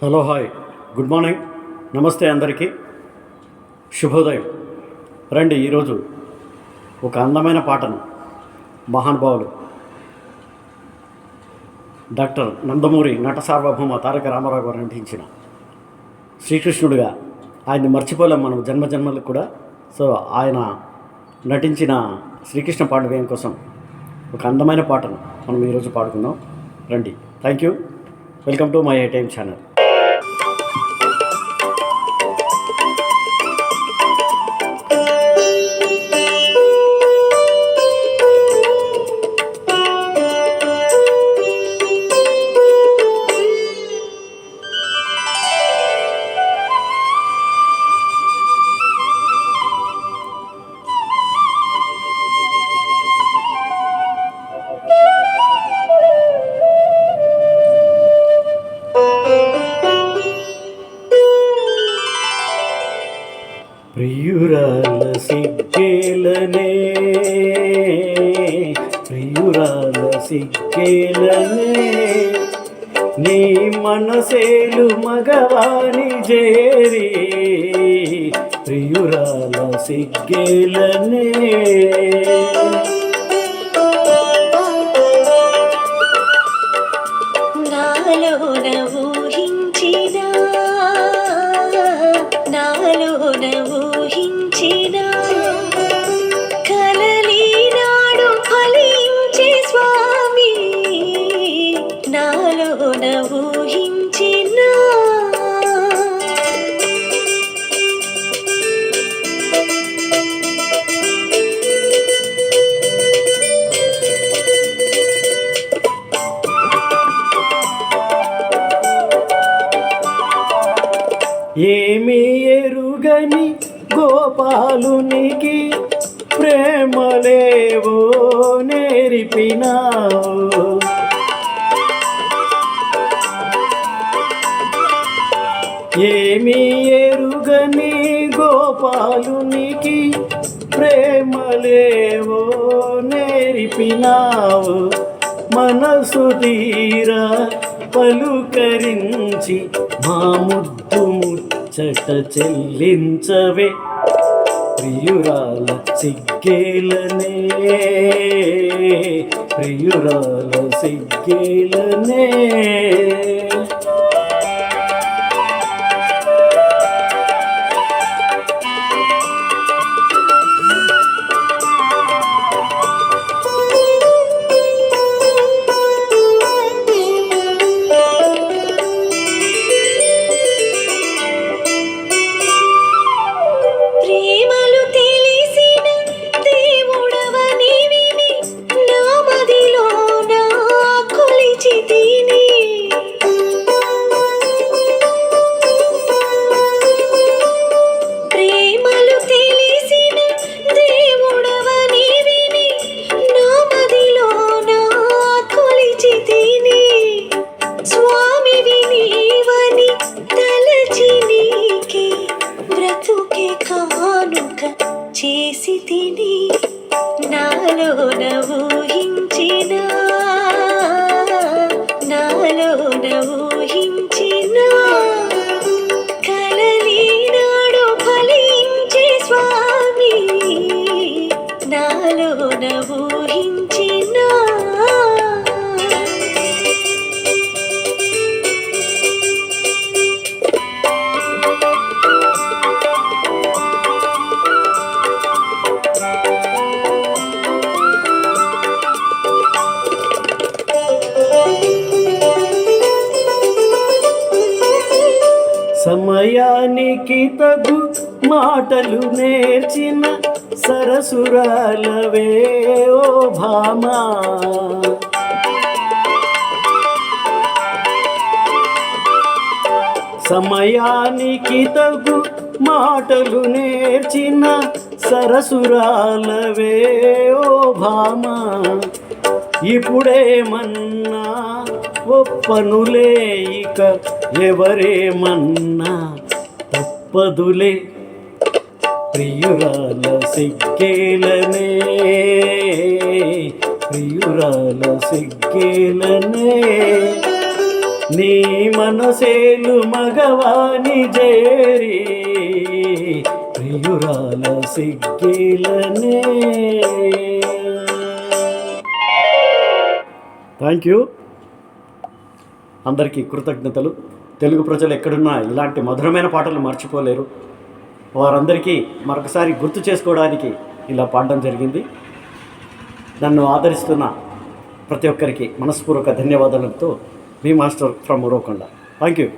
Hello hi good morning నమస్తే అందరికీ శుభోదయం. రండి ఈరోజు ఒక అందమైన పాటను మహానుభావులు డాక్టర్ నందమూరి నట సార్వభౌమ తారక రామారావు గారు నటించిన శ్రీకృష్ణుడిగా ఆయన్ని మర్చిపోలేం మనం జన్మజన్మలకు కూడా. సో ఆయన నటించిన శ్రీకృష్ణ పాండవ్యం కోసం ఒక అందమైన పాటను మనం ఈరోజు పాడుకుందాం. రండి. Thank you. Welcome to my time channel. ప్రియురాల సిగ్గేలనే ప్రియురాల సిగ్గేలనే నీ మనసేలు మగవాని చేరి ప్రియురాల సిగ్గేలనే నాలోన ఊహించినా కలలీనాడు ఫలించే స్వామి నాలోన ఊహించినా ఏమీ ఎరుగని గోపాలునికి ప్రేమలేవో నేర్పినావు. ఏమీ ఎరుగని గోపాలునికి ప్రేమలేవో నేర్పినావు. మనసు తీరా పలుకరించి మా ముద్దు ముచ్చట చెల్లించవే ప్రియురాల సిగ్గేలనే ప్రియురాల సిగ్గేలనే. చేసి తిని నాలోన ఊహించినా కలలీనాడు ఫలించే స్వామి నాలోన ఊహించినా. సమయానికి తగు మాటలు నేర్చిన సరసురాలవే ఓ భామా. సమయానికి తగు మాటలు నేర్చిన సరసురాలవే ఓ భామా. ఇప్పుడేమన్నా ఒప్పనులే ఇక ఎవరేమన్నా తప్పదులే ప్రియురాల సిగ్గేలనే ప్రియురాల సిగ్గేలనే. నీ మనసేలు మగవాని చేరి ప్రియురాల సిగ్గేలనే. Thank you. అందరికీ కృతజ్ఞతలు. తెలుగు ప్రజలు ఎక్కడున్నా ఇలాంటి మధురమైన పాటలు మర్చిపోలేరు. వారందరికీ మరొకసారి గుర్తు చేసుకోవడానికి ఇలా పాడడం జరిగింది. నన్ను ఆదరిస్తున్న ప్రతి ఒక్కరికి మనస్పూర్వక ధన్యవాదాలతో మీ master from Uravakonda. Thank you.